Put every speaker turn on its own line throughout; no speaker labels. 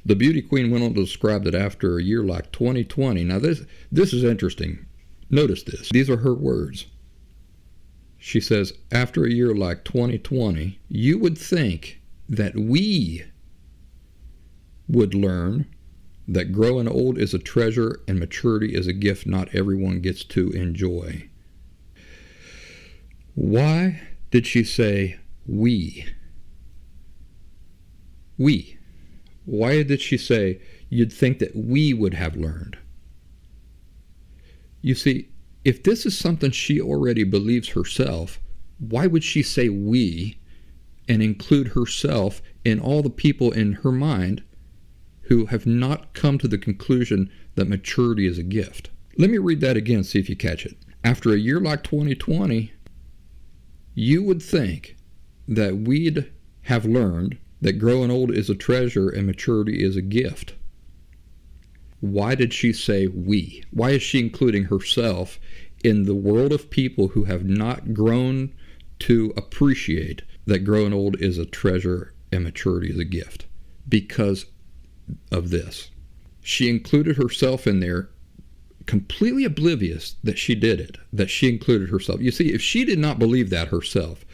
The beauty queen went on to describe that after a year like 2020, now this is interesting. Notice this. These are her words. She says, after a year like 2020, you would think that we would learn that growing old is a treasure and maturity is a gift not everyone gets to enjoy. Why did she say we? We. Why did she say you'd think that we would have learned? You see, if this is something she already believes herself, why would she say we and include herself in all the people in her mind who have not come to the conclusion that maturity is a gift? Let me read that again, see if you catch it. After a year like 2020, you would think that we'd have learned that growing old is a treasure and maturity is a gift. Why did she say we? Why is she including herself in the world of people who have not grown to appreciate that growing old is a treasure and maturity is a gift? Because of this. She included herself in there, completely oblivious that she did it, that she included herself. You see, if she did not believe that herself,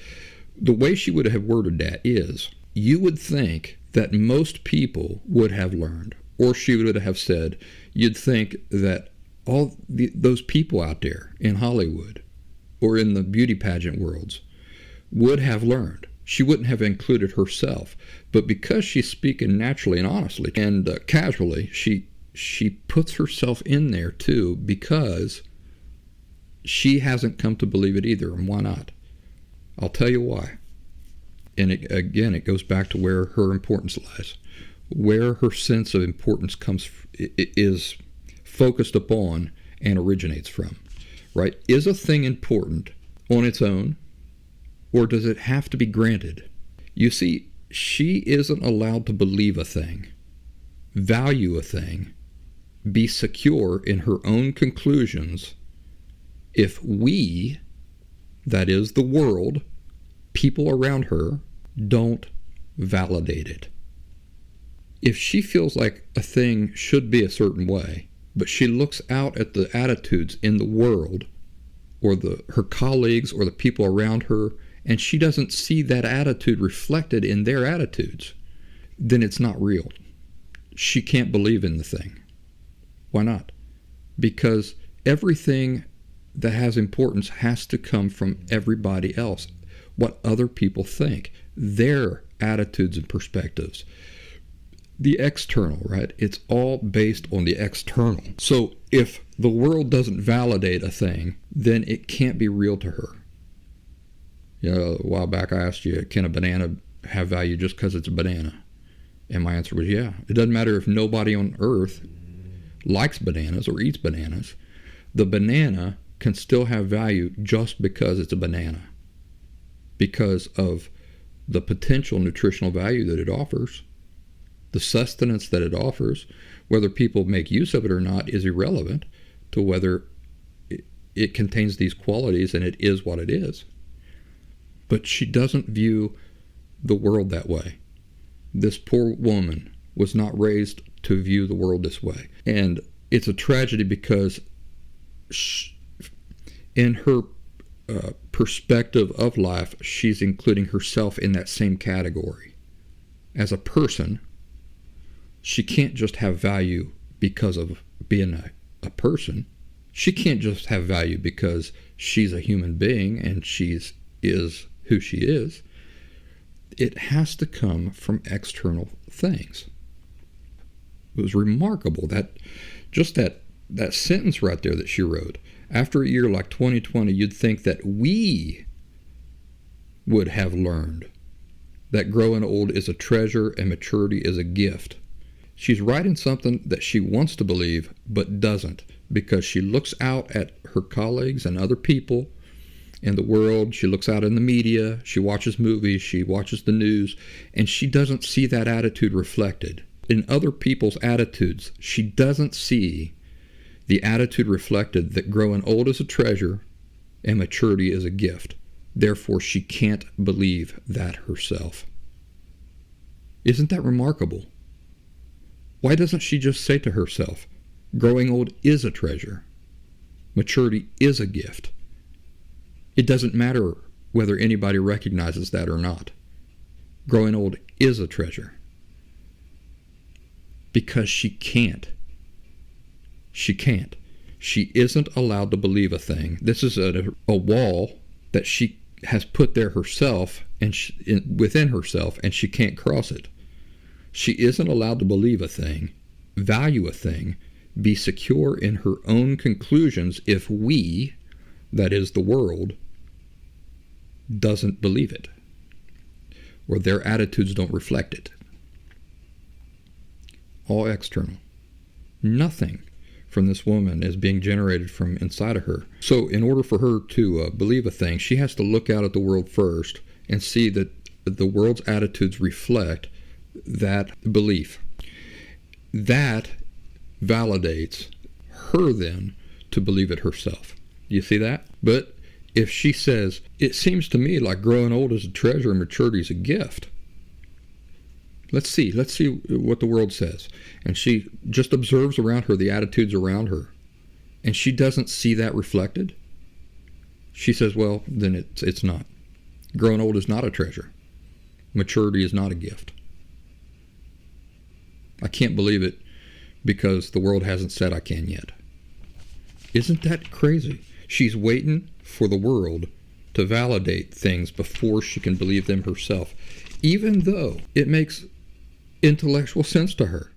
the way she would have worded that is, you would think that most people would have learned, or she would have said, you'd think that all those people out there in Hollywood or in the beauty pageant worlds would have learned. She wouldn't have included herself. But because she's speaking naturally and honestly and casually, she puts herself in there too, because she hasn't come to believe it either. And why not? I'll tell you why. And it goes back to where her importance lies, where her sense of importance is focused upon and originates from, right? Is a thing important on its own, or does it have to be granted? You see, she isn't allowed to believe a thing, value a thing, be secure in her own conclusions if we, that is the world, people around her, don't validate it. If she feels like a thing should be a certain way, but she looks out at the attitudes in the world or her colleagues or the people around her, and she doesn't see that attitude reflected in their attitudes, then it's not real. She can't believe in the thing. Why not? Because everything that has importance has to come from everybody else, what other people think, their attitudes and perspectives. The external, right? It's all based on the external. So if the world doesn't validate a thing, then it can't be real to her. You know, a while back I asked you, can a banana have value just because it's a banana? And my answer was yeah. It doesn't matter if nobody on earth likes bananas or eats bananas. The banana can still have value just because it's a banana, because of the potential nutritional value that it offers. The sustenance that it offers, whether people make use of it or not, is irrelevant to whether it contains these qualities and it is what it is. But she doesn't view the world that way. This poor woman was not raised to view the world this way. And it's a tragedy because in her perspective of life, she's including herself in that same category. As a person, she can't just have value because of being a person. She can't just have value because she's a human being and is who she is. It has to come from external things. It was remarkable that sentence right there that she wrote. After a year like 2020, you'd think that we would have learned that growing old is a treasure and maturity is a gift. She's writing something that she wants to believe but doesn't, because she looks out at her colleagues and other people in the world. She looks out in the media, she watches movies, she watches the news, and she doesn't see that attitude reflected. In other people's attitudes, she doesn't see the attitude reflected that growing old is a treasure and maturity is a gift. Therefore, she can't believe that herself. Isn't that remarkable? Why doesn't she just say to herself, growing old is a treasure. Maturity is a gift. It doesn't matter whether anybody recognizes that or not. Growing old is a treasure. Because she can't. She can't. She isn't allowed to believe a thing. This is a wall that she has put there herself and within herself, and she can't cross it. She isn't allowed to believe a thing, value a thing, be secure in her own conclusions if we, that is the world, doesn't believe it, or their attitudes don't reflect it. All external. Nothing from this woman is being generated from inside of her. So in order for her to believe a thing, she has to look out at the world first and see that the world's attitudes reflect that belief. That validates her then to believe it herself. You see that? But if she says, it seems to me like growing old is a treasure and maturity is a gift. Let's see what the world says. And she just observes around her the attitudes around her. And she doesn't see that reflected. She says, well, then it's not. Growing old is not a treasure. Maturity is not a gift. I can't believe it because the world hasn't said I can yet. Isn't that crazy? She's waiting for the world to validate things before she can believe them herself, even though it makes intellectual sense to her.